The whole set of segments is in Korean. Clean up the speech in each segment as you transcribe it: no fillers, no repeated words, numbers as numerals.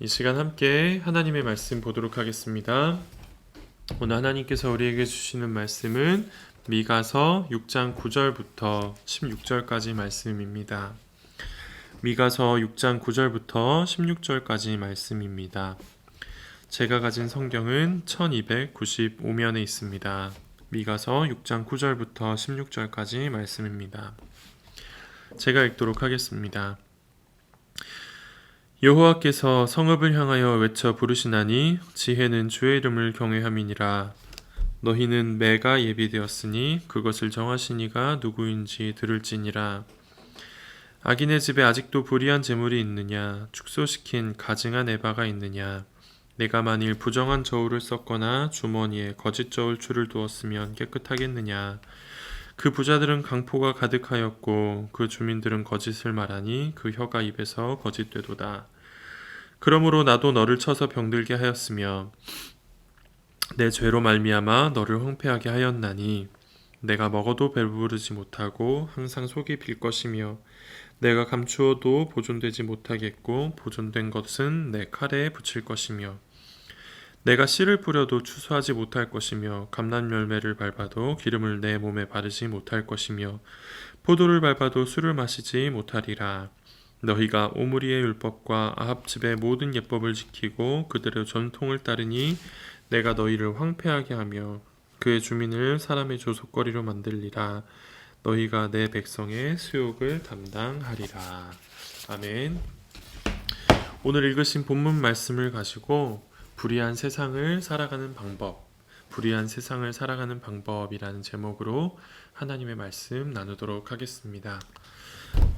이 시간 함께 하나님의 말씀 보도록 하겠습니다. 오늘 하나님께서 우리에게 주시는 말씀은 미가서 6장 9절부터 16절까지 말씀입니다. 미가서 6장 9절부터 16절까지 말씀입니다. 제가 가진 성경은 1295면에 있습니다. 미가서 6장 9절부터 16절까지 말씀입니다. 제가 읽도록 하겠습니다. 여호와께서 성읍을 향하여 외쳐 부르시나니 지혜는 주의 이름을 경외함이니라. 너희는 매가 예비되었으니 그것을 정하신 이가 누구인지 들을지니라. 악인의 집에 아직도 불의한 재물이 있느냐? 축소시킨 가증한 에바가 있느냐? 내가 만일 부정한 저울을 썼거나 주머니에 거짓 저울추를 두었으면 깨끗하겠느냐? 그 부자들은 강포가 가득하였고 그 주민들은 거짓을 말하니 그 혀가 입에서 거짓되도다. 그러므로 나도 너를 쳐서 병들게 하였으며 내 죄로 말미암아 너를 황폐하게 하였나니 내가 먹어도 배부르지 못하고 항상 속이 빌 것이며 내가 감추어도 보존되지 못하겠고 보존된 것은 내 칼에 붙일 것이며 내가 씨를 뿌려도 추수하지 못할 것이며 감람 열매를 밟아도 기름을 내 몸에 바르지 못할 것이며 포도를 밟아도 술을 마시지 못하리라. 너희가 오므리의 율법과 아합 집의 모든 예법을 지키고 그들의 전통을 따르니 내가 너희를 황폐하게 하며 그의 주민을 사람의 조속거리로 만들리라. 너희가 내 백성의 수욕을 담당하리라. 아멘. 오늘 읽으신 본문 말씀을 가지고 불의한 세상을 살아가는 방법이라는 제목으로 하나님의 말씀 나누도록 하겠습니다.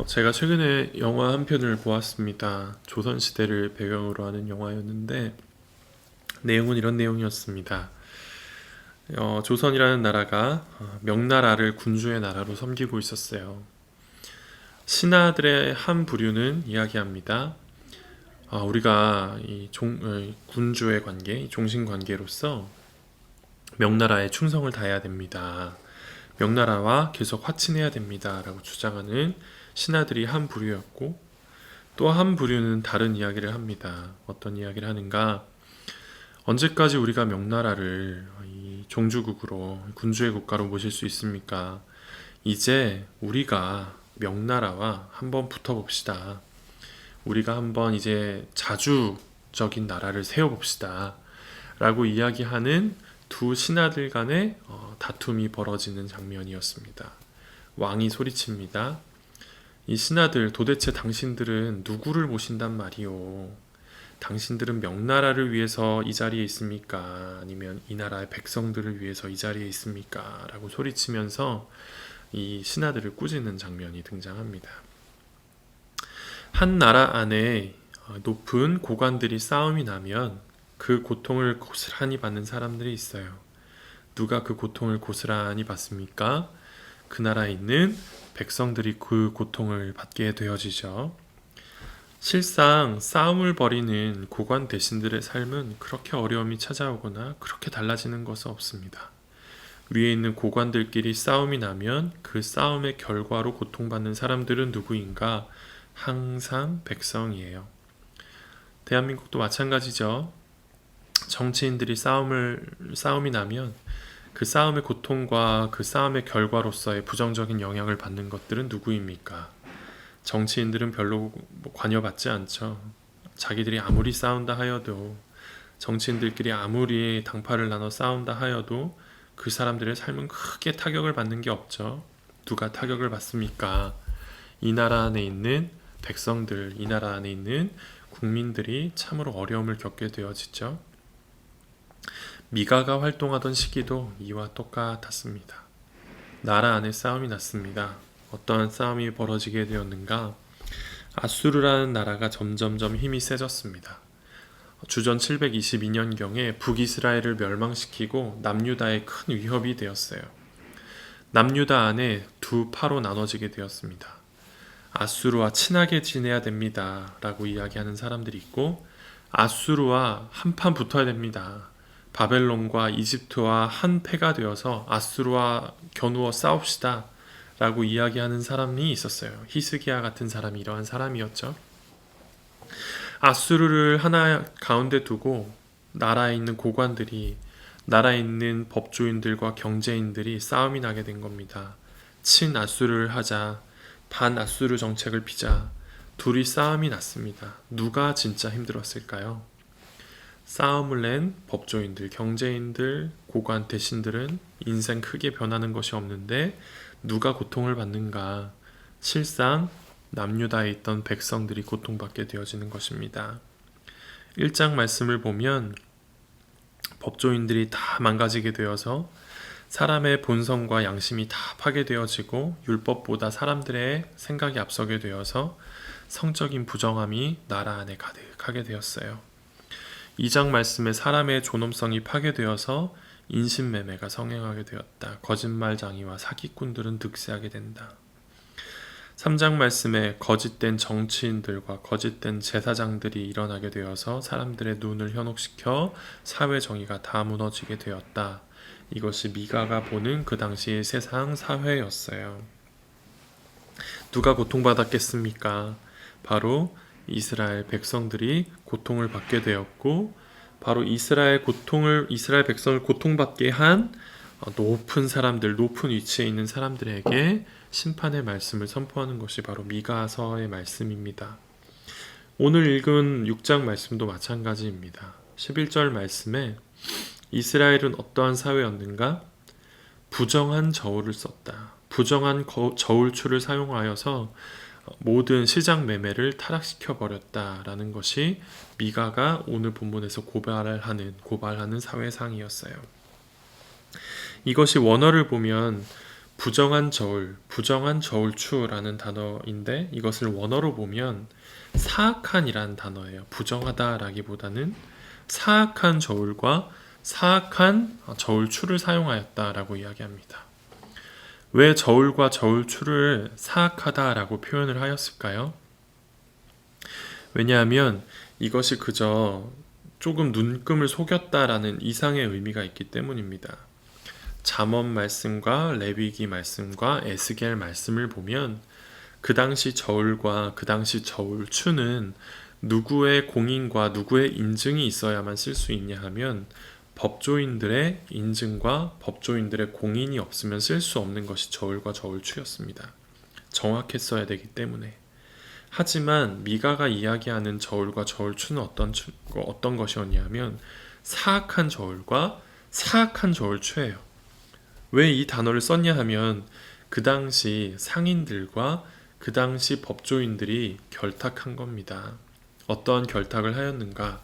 제가 최근에 영화 한 편을 보았습니다. 조선시대를 배경으로 하는 영화였는데 내용은 이런 내용이었습니다. 조선이라는 나라가 명나라를 군주의 나라로 섬기고 있었어요. 신하들의 한 부류는 이야기합니다. 우리가 군주의 관계, 종신관계로서 명나라에 충성을 다해야 됩니다. 명나라와 계속 화친해야 됩니다. 라고 주장하는 신하들이 한 부류였고 또 한 부류는 다른 이야기를 합니다. 어떤 이야기를 하는가? 언제까지 우리가 명나라를 종주국으로 군주의 국가로 모실 수 있습니까? 이제 우리가 명나라와 한번 붙어봅시다. 우리가 한번 이제 자주적인 나라를 세워봅시다. 라고 이야기하는 두 신하들 간의 다툼이 벌어지는 장면이었습니다. 왕이 소리칩니다. 이 신하들, 도대체 당신들은 누구를 모신단 말이오? 당신들은 명나라를 위해서 이 자리에 있습니까? 아니면 이 나라의 백성들을 위해서 이 자리에 있습니까? 라고 소리치면서 이 신하들을 꾸짖는 장면이 등장합니다. 한 나라 안에 높은 고관들이 싸움이 나면 그 고통을 고스란히 받는 사람들이 있어요. 누가 그 고통을 고스란히 받습니까? 그 나라에 있는 백성들이 그 고통을 받게 되어지죠. 실상 싸움을 벌이는 고관 대신들의 삶은 그렇게 어려움이 찾아오거나 그렇게 달라지는 것은 없습니다. 위에 있는 고관들끼리 싸움이 나면 그 싸움의 결과로 고통받는 사람들은 누구인가? 항상 백성이에요. 대한민국도 마찬가지죠. 정치인들이 싸움이 나면 그 싸움의 고통과 그 싸움의 결과로서의 부정적인 영향을 받는 것들은 누구입니까? 정치인들은 별로 관여받지 않죠. 자기들이 아무리 싸운다 하여도 정치인들끼리 아무리 당파를 나눠 싸운다 하여도 그 사람들의 삶은 크게 타격을 받는 게 없죠. 누가 타격을 받습니까? 이 나라 안에 있는 백성들, 이 나라 안에 있는 국민들이 참으로 어려움을 겪게 되어지죠. 미가가 활동하던 시기도 이와 똑같았습니다. 나라 안에 싸움이 났습니다. 어떠한 싸움이 벌어지게 되었는가? 아수르라는 나라가 점점점 힘이 세졌습니다. 주전 722년경에 북이스라엘을 멸망시키고 남유다에 큰 위협이 되었어요. 남유다 안에 두 파로 나눠지게 되었습니다. 아수르와 친하게 지내야 됩니다. 라고 이야기하는 사람들이 있고 아수르와 한판 붙어야 됩니다. 바벨론과 이집트와 한 패가 되어서 아수르와 겨누어 싸웁시다. 라고 이야기하는 사람이 있었어요. 히스기야 같은 사람이 이러한 사람이었죠. 아수르를 하나 가운데 두고 나라에 있는 고관들이, 나라에 있는 법조인들과 경제인들이 싸움이 나게 된 겁니다. 친아수르를 하자, 반아수르 정책을 피자, 둘이 싸움이 났습니다. 누가 진짜 힘들었을까요? 싸움을 낸 법조인들, 경제인들, 고관 대신들은 인생 크게 변하는 것이 없는데 누가 고통을 받는가? 실상 남유다에 있던 백성들이 고통받게 되어지는 것입니다. 1장 말씀을 보면 법조인들이 다 망가지게 되어서 사람의 본성과 양심이 다 파괴되어지고 율법보다 사람들의 생각이 앞서게 되어서 성적인 부정함이 나라 안에 가득하게 되었어요. 2장 말씀에 사람의 존엄성이 파괴되어서 인신매매가 성행하게 되었다. 거짓말장이와 사기꾼들은 득세하게 된다. 3장 말씀에 거짓된 정치인들과 거짓된 제사장들이 일어나게 되어서 사람들의 눈을 현혹시켜 사회 정의가 다 무너지게 되었다. 이것이 미가가 보는 그 당시의 세상 사회였어요. 누가 고통받았겠습니까? 바로 이스라엘 백성들이 고통을 받게 되었고, 바로 이스라엘 백성을 고통받게 한 높은 사람들, 높은 위치에 있는 사람들에게 심판의 말씀을 선포하는 것이 바로 미가서의 말씀입니다. 오늘 읽은 6장 말씀도 마찬가지입니다. 11절 말씀에 이스라엘은 어떠한 사회였는가? 부정한 저울을 썼다. 부정한 저울추를 사용하여서 모든 시장 매매를 타락시켜 버렸다라는 것이 미가가 오늘 본문에서 고발하는 사회상이었어요. 이것이 원어를 보면 부정한 저울추라는 단어인데, 이것을 원어로 보면 사악한이라는 단어예요. 부정하다라기보다는 사악한 저울과 사악한 저울추를 사용하였다라고 이야기합니다. 왜 저울과 저울추를 사악하다라고 표현을 하였을까요? 왜냐하면 이것이 그저 조금 눈금을 속였다라는 이상의 의미가 있기 때문입니다. 잠언 말씀과 레위기 말씀과 에스겔 말씀을 보면 그 당시 저울과 그 당시 저울추는 누구의 공인과 누구의 인증이 있어야만 쓸 수 있냐 하면 법조인들의 인증과 법조인들의 공인이 없으면 쓸 수 없는 것이 저울과 저울추였습니다. 정확했어야 되기 때문에. 하지만 미가가 이야기하는 저울과 저울추는 어떤 것이었냐면 사악한 저울과 사악한 저울추예요. 왜 이 단어를 썼냐 하면 그 당시 상인들과 그 당시 법조인들이 결탁한 겁니다. 어떠한 결탁을 하였는가?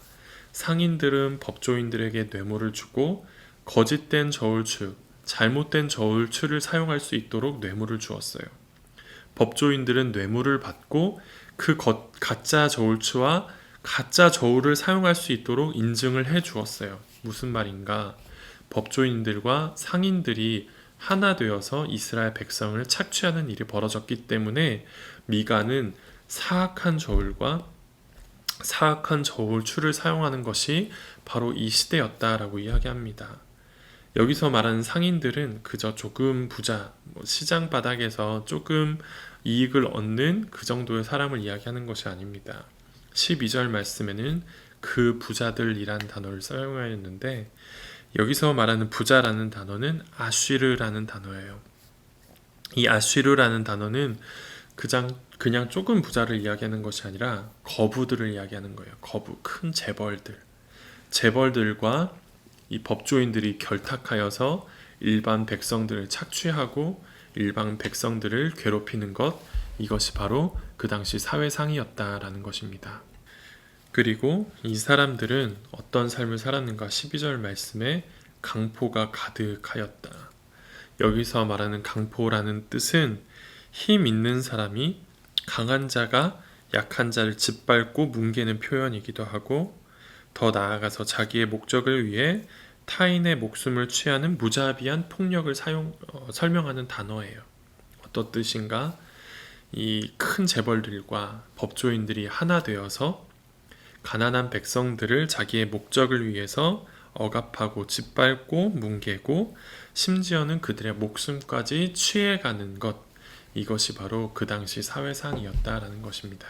상인들은 법조인들에게 뇌물을 주고 거짓된 저울추, 잘못된 저울추를 사용할 수 있도록 뇌물을 주었어요. 법조인들은 뇌물을 받고 그 가짜 저울추와 가짜 저울을 사용할 수 있도록 인증을 해 주었어요. 무슨 말인가? 법조인들과 상인들이 하나 되어서 이스라엘 백성을 착취하는 일이 벌어졌기 때문에 미가는 사악한 저울과 사악한 저울추를 사용하는 것이 바로 이 시대였다라고 이야기합니다. 여기서 말하는 상인들은 그저 조금 부자, 시장 바닥에서 조금 이익을 얻는 그 정도의 사람을 이야기하는 것이 아닙니다. 12절 말씀에는 그 부자들이란 단어를 사용하였는데, 여기서 말하는 부자라는 단어는 아쉬르라는 단어예요. 이 아쉬르라는 단어는 그냥 조금 부자를 이야기하는 것이 아니라 거부들을 이야기하는 거예요. 거부, 큰 재벌들과 이 법조인들이 결탁하여서 일반 백성들을 착취하고 일반 백성들을 괴롭히는 것, 이것이 바로 그 당시 사회상이었다라는 것입니다. 그리고 이 사람들은 어떤 삶을 살았는가? 12절 말씀에 강포가 가득하였다. 여기서 말하는 강포라는 뜻은 힘 있는 사람이 강한 자가 약한 자를 짓밟고 뭉개는 표현이기도 하고, 더 나아가서 자기의 목적을 위해 타인의 목숨을 취하는 무자비한 폭력을 설명하는 단어예요. 어떤 뜻인가? 이 큰 재벌들과 법조인들이 하나 되어서 가난한 백성들을 자기의 목적을 위해서 억압하고 짓밟고 뭉개고 심지어는 그들의 목숨까지 취해가는 것, 이것이 바로 그 당시 사회상이었다라는 것입니다.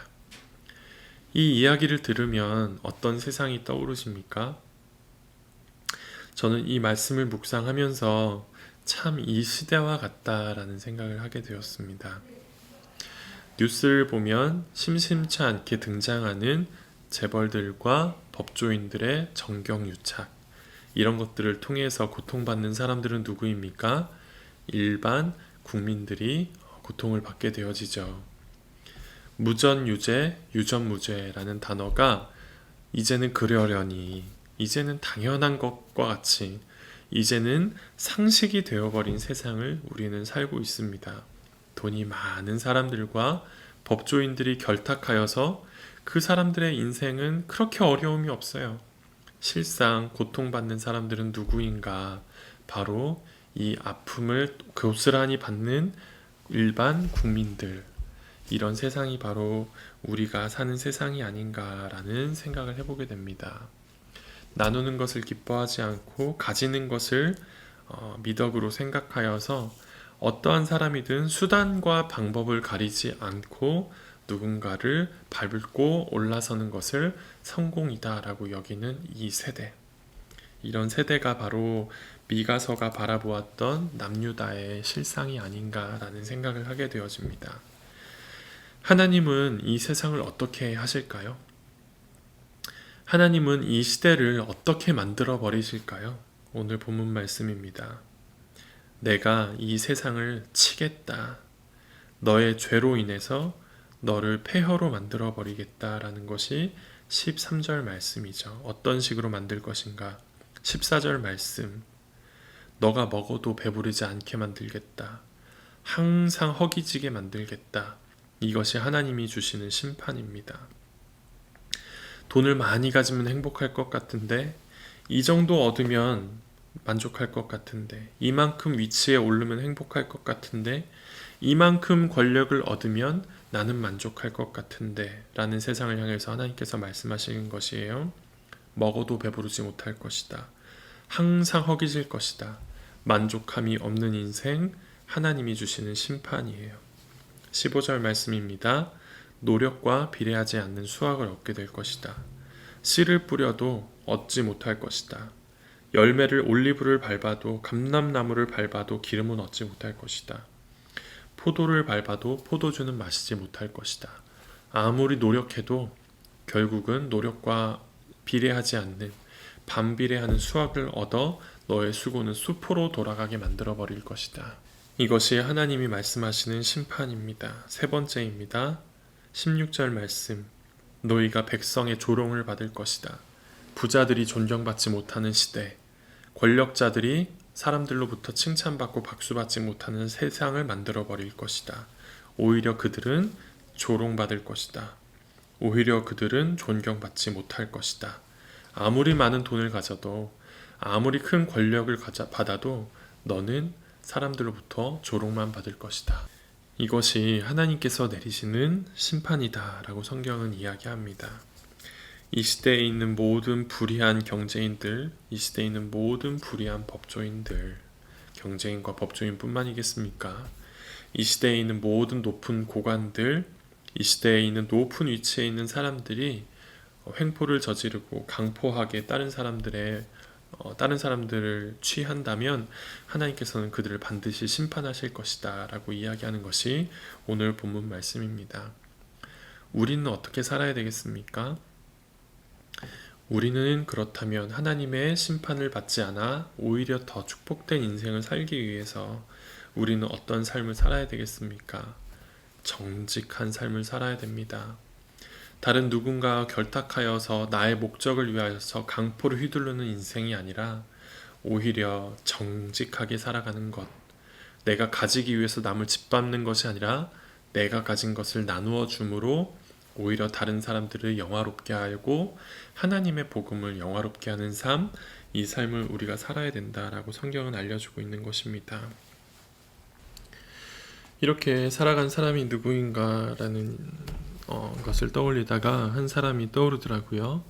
이 이야기를 들으면 어떤 세상이 떠오르십니까? 저는 이 말씀을 묵상하면서 참 이 시대와 같다라는 생각을 하게 되었습니다. 뉴스를 보면 심심치 않게 등장하는 재벌들과 법조인들의 정경유착, 이런 것들을 통해서 고통받는 사람들은 누구입니까? 일반 국민들이 고통을 받게 되어지죠. 무전유죄, 유전무죄라는 단어가 이제는 그러려니, 이제는 당연한 것과 같이, 이제는 상식이 되어버린 세상을 우리는 살고 있습니다. 돈이 많은 사람들과 법조인들이 결탁하여서 그 사람들의 인생은 그렇게 어려움이 없어요. 실상 고통받는 사람들은 누구인가? 바로 이 아픔을 고스란히 받는 일반 국민들. 이런 세상이 바로 우리가 사는 세상이 아닌가라는 생각을 해보게 됩니다. 나누는 것을 기뻐하지 않고 가지는 것을 미덕으로 생각하여서 어떠한 사람이든 수단과 방법을 가리지 않고 누군가를 밟고 올라서는 것을 성공이다라고 여기는 이 세대. 이런 세대가 바로 미가서가 바라보았던 남유다의 실상이 아닌가라는 생각을 하게 되어집니다. 하나님은 이 세상을 어떻게 하실까요? 하나님은 이 시대를 어떻게 만들어 버리실까요? 오늘 본문 말씀입니다. 내가 이 세상을 치겠다. 너의 죄로 인해서 너를 폐허로 만들어 버리겠다라는 것이 13절 말씀이죠. 어떤 식으로 만들 것인가? 14절 말씀. 너가 먹어도 배부르지 않게 만들겠다. 항상 허기지게 만들겠다. 이것이 하나님이 주시는 심판입니다. 돈을 많이 가지면 행복할 것 같은데, 이 정도 얻으면 만족할 것 같은데, 이만큼 위치에 오르면 행복할 것 같은데, 이만큼 권력을 얻으면 나는 만족할 것 같은데 라는 세상을 향해서 하나님께서 말씀하시는 것이에요. 먹어도 배부르지 못할 것이다. 항상 허기질 것이다. 만족함이 없는 인생, 하나님이 주시는 심판이에요. 15절 말씀입니다. 노력과 비례하지 않는 수확을 얻게 될 것이다. 씨를 뿌려도 얻지 못할 것이다. 열매를 올리브를 밟아도 감람나무를 밟아도 기름은 얻지 못할 것이다. 포도를 밟아도 포도주는 마시지 못할 것이다. 아무리 노력해도 결국은 노력과 비례하지 않는 반비례하는 수확을 얻어 너의 수고는 수포로 돌아가게 만들어 버릴 것이다. 이것이 하나님이 말씀하시는 심판입니다. 세 번째입니다. 16절 말씀. 너희가 백성의 조롱을 받을 것이다. 부자들이 존경받지 못하는 시대, 권력자들이 사람들로부터 칭찬받고 박수받지 못하는 세상을 만들어 버릴 것이다. 오히려 그들은 조롱받을 것이다. 오히려 그들은 존경받지 못할 것이다. 아무리 많은 돈을 가져도, 아무리 큰 권력을 받아도 너는 사람들로부터 조롱만 받을 것이다. 이것이 하나님께서 내리시는 심판이다 라고 성경은 이야기합니다. 이 시대에 있는 모든 불의한 경제인들, 이 시대에 있는 모든 불의한 법조인들, 경제인과 법조인뿐만이겠습니까? 이 시대에 있는 모든 높은 고관들, 이 시대에 있는 높은 위치에 있는 사람들이 횡포를 저지르고 강포하게 다른 사람들을 취한다면 하나님께서는 그들을 반드시 심판하실 것이다 라고 이야기하는 것이 오늘 본문 말씀입니다. 우리는 어떻게 살아야 되겠습니까? 우리는 그렇다면 하나님의 심판을 받지 않아 오히려 더 축복된 인생을 살기 위해서 우리는 어떤 삶을 살아야 되겠습니까? 정직한 삶을 살아야 됩니다. 다른 누군가와 결탁하여서 나의 목적을 위하여서 강포를 휘두르는 인생이 아니라 오히려 정직하게 살아가는 것, 내가 가지기 위해서 남을 짓밟는 것이 아니라 내가 가진 것을 나누어 줌으로 오히려 다른 사람들을 영화롭게 하고 하나님의 복음을 영화롭게 하는 삶, 이 삶을 우리가 살아야 된다라고 성경은 알려주고 있는 것입니다. 이렇게 살아간 사람이 누구인가라는 것을 떠올리다가 한 사람이 떠오르더라고요.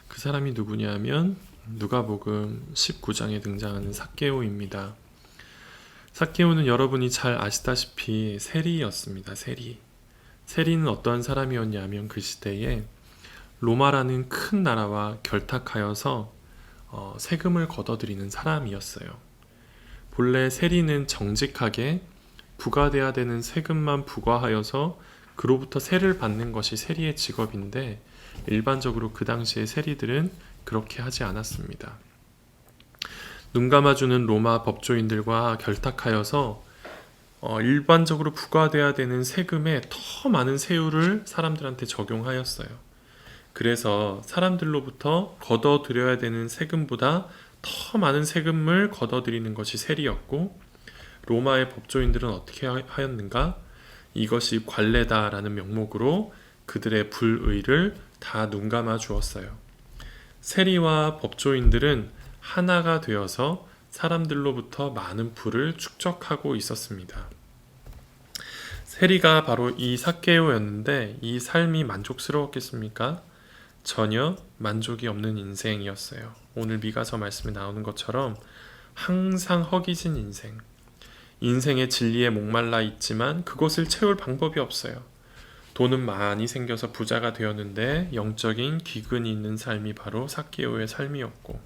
그 사람이 누구냐면 누가복음 19장에 등장하는 삭개오입니다. 삭개오는 여러분이 잘 아시다시피 세리였습니다. 세리는 어떠한 사람이었냐면 그 시대에 로마라는 큰 나라와 결탁하여서 세금을 걷어들이는 사람이었어요. 본래 세리는 정직하게 부과돼야 되는 세금만 부과하여서 그로부터 세를 받는 것이 세리의 직업인데 일반적으로 그 당시의 세리들은 그렇게 하지 않았습니다. 눈 감아주는 로마 법조인들과 결탁하여서 일반적으로 부과돼야 되는 세금에 더 많은 세율을 사람들한테 적용하였어요. 그래서 사람들로부터 걷어들여야 되는 세금보다 더 많은 세금을 걷어들이는 것이 세리였고, 로마의 법조인들은 어떻게 하였는가? 이것이 관례다라는 명목으로 그들의 불의를 다 눈감아 주었어요. 세리와 법조인들은 하나가 되어서 사람들로부터 많은 부를 축적하고 있었습니다. 세리가 바로 이 삭개오였는데 이 삶이 만족스러웠겠습니까? 전혀 만족이 없는 인생이었어요. 오늘 미가서 말씀에 나오는 것처럼 항상 허기진 인생, 인생의 진리에 목말라 있지만 그것을 채울 방법이 없어요. 돈은 많이 생겨서 부자가 되었는데 영적인 기근이 있는 삶이 바로 삭개오의 삶이었고,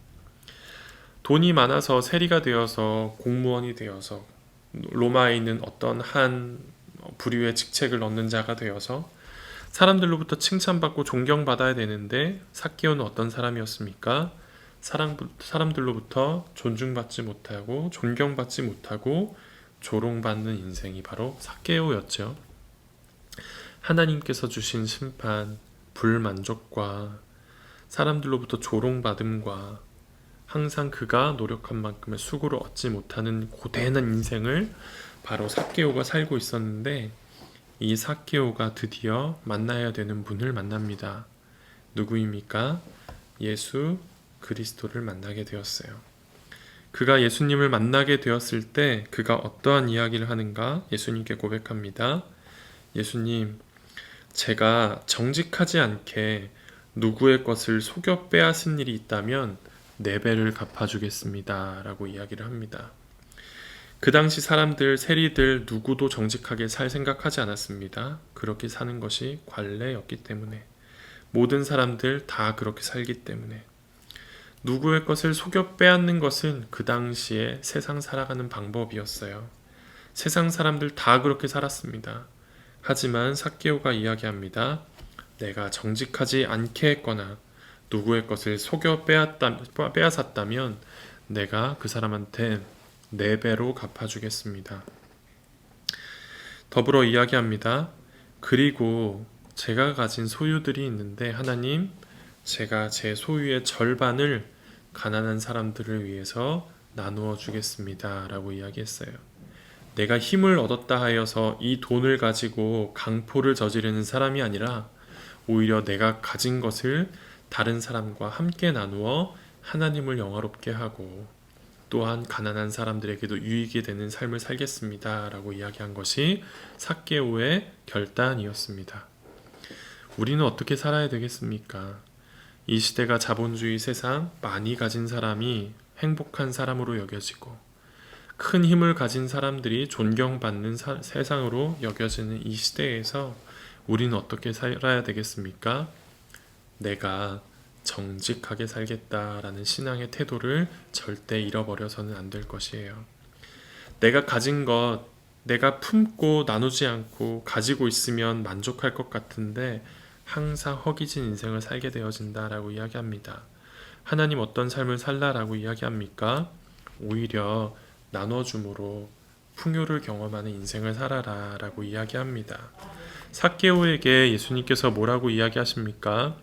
돈이 많아서 세리가 되어서 공무원이 되어서 로마에 있는 어떤 한 부류의 직책을 얻는 자가 되어서 사람들로부터 칭찬받고 존경받아야 되는데 삭개오는 어떤 사람이었습니까? 사람들로부터 존중받지 못하고 존경받지 못하고 조롱받는 인생이 바로 삭개오였죠. 하나님께서 주신 심판, 불만족과 사람들로부터 조롱받음과 항상 그가 노력한 만큼의 수고를 얻지 못하는 고대한 인생을 바로 삭개오가 살고 있었는데, 이 삭개오가 드디어 만나야 되는 분을 만납니다. 누구입니까? 예수 그리스도를 만나게 되었어요. 그가 예수님을 만나게 되었을 때 그가 어떠한 이야기를 하는가? 예수님께 고백합니다. 예수님, 제가 정직하지 않게 누구의 것을 속여 빼앗은 일이 있다면 4배를 갚아주겠습니다 라고 이야기를 합니다. 그 당시 사람들, 세리들 누구도 정직하게 살 생각하지 않았습니다. 그렇게 사는 것이 관례였기 때문에, 모든 사람들 다 그렇게 살기 때문에, 누구의 것을 속여 빼앗는 것은 그 당시에 세상 살아가는 방법이었어요. 세상 사람들 다 그렇게 살았습니다. 하지만 삭개오가 이야기합니다. 내가 정직하지 않게 했거나 누구의 것을 속여 빼앗았다면 내가 그 사람한테 4배로 갚아주겠습니다. 더불어 이야기합니다. 그리고 제가 가진 소유들이 있는데 하나님, 제가 제 소유의 절반을 가난한 사람들을 위해서 나누어 주겠습니다 라고 이야기했어요. 내가 힘을 얻었다 하여서 이 돈을 가지고 강포를 저지르는 사람이 아니라 오히려 내가 가진 것을 다른 사람과 함께 나누어 하나님을 영화롭게 하고 또한 가난한 사람들에게도 유익이 되는 삶을 살겠습니다 라고 이야기한 것이 삭개오의 결단이었습니다. 우리는 어떻게 살아야 되겠습니까? 이 시대가 자본주의 세상, 많이 가진 사람이 행복한 사람으로 여겨지고 큰 힘을 가진 사람들이 존경받는 세상으로 여겨지는 이 시대에서 우리는 어떻게 살아야 되겠습니까? 내가 정직하게 살겠다라는 신앙의 태도를 절대 잃어버려서는 안 될 것이에요. 내가 가진 것, 내가 품고 나누지 않고 가지고 있으면 만족할 것 같은데 항상 허기진 인생을 살게 되어진다라고 이야기합니다. 하나님 어떤 삶을 살라라고 이야기합니까? 오히려 나눠줌으로 풍요를 경험하는 인생을 살아라 라고 이야기합니다. 삭개오에게 예수님께서 뭐라고 이야기하십니까?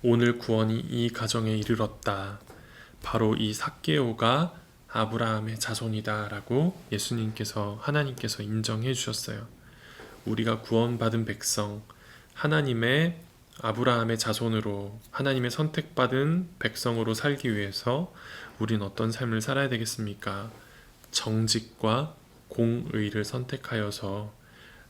오늘 구원이 이 가정에 이르렀다. 바로 이 삭개오가 아브라함의 자손이다 라고 예수님께서, 하나님께서 인정해 주셨어요. 우리가 구원받은 백성, 하나님의 아브라함의 자손으로, 하나님의 선택받은 백성으로 살기 위해서 우린 어떤 삶을 살아야 되겠습니까? 정직과 공의를 선택하여서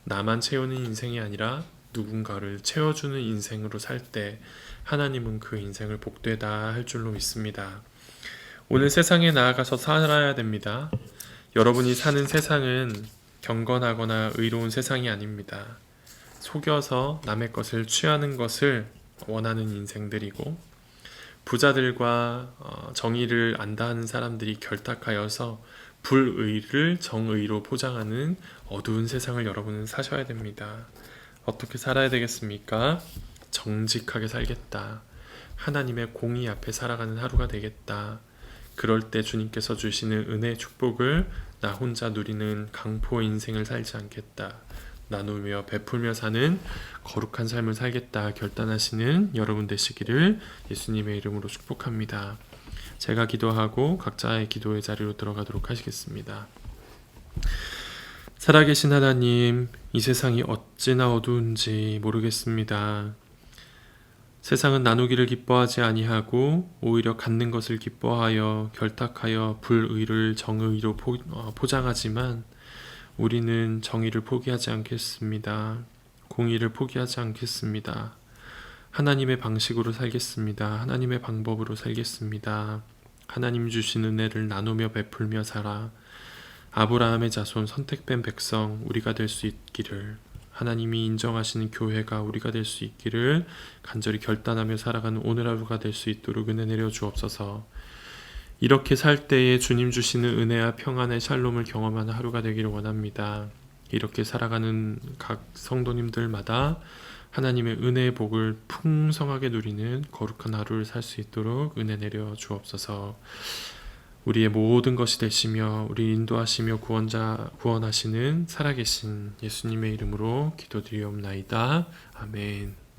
나만 채우는 인생이 아니라 누군가를 채워주는 인생으로 살 때 하나님은 그 인생을 복되다 할 줄로 믿습니다. 오늘 세상에 나아가서 살아야 됩니다. 여러분이 사는 세상은 경건하거나 의로운 세상이 아닙니다. 속여서 남의 것을 취하는 것을 원하는 인생들이고, 부자들과 정의를 안다 하는 사람들이 결탁하여서 불의를 정의로 포장하는 어두운 세상을 여러분은 사셔야 됩니다. 어떻게 살아야 되겠습니까? 정직하게 살겠다. 하나님의 공의 앞에 살아가는 하루가 되겠다. 그럴 때 주님께서 주시는 은혜의 축복을 나 혼자 누리는 강포 인생을 살지 않겠다. 나누며 베풀며 사는 거룩한 삶을 살겠다 결단하시는 여러분 되시기를 예수님의 이름으로 축복합니다. 제가 기도하고 각자의 기도의 자리로 들어가도록 하시겠습니다. 살아계신 하나님, 이 세상이 어찌나 어두운지 모르겠습니다. 세상은 나누기를 기뻐하지 아니하고 오히려 갖는 것을 기뻐하여 결탁하여 불의를 정의로 포장하지만 우리는 정의를 포기하지 않겠습니다. 공의를 포기하지 않겠습니다. 하나님의 방식으로 살겠습니다. 하나님의 방법으로 살겠습니다. 하나님 주신 은혜를 나누며 베풀며 살아 아브라함의 자손 선택된 백성 우리가 될 수 있기를, 하나님이 인정하시는 교회가 우리가 될 수 있기를 간절히 결단하며 살아가는 오늘 하루가 될 수 있도록 은혜 내려 주옵소서. 이렇게 살 때에 주님 주시는 은혜와 평안의 샬롬을 경험하는 하루가 되기를 원합니다. 이렇게 살아가는 각 성도님들마다 하나님의 은혜의 복을 풍성하게 누리는 거룩한 하루를 살 수 있도록 은혜 내려 주옵소서. 우리의 모든 것이 되시며 우리 인도하시며 구원하시는 살아계신 예수님의 이름으로 기도드리옵나이다. 아멘.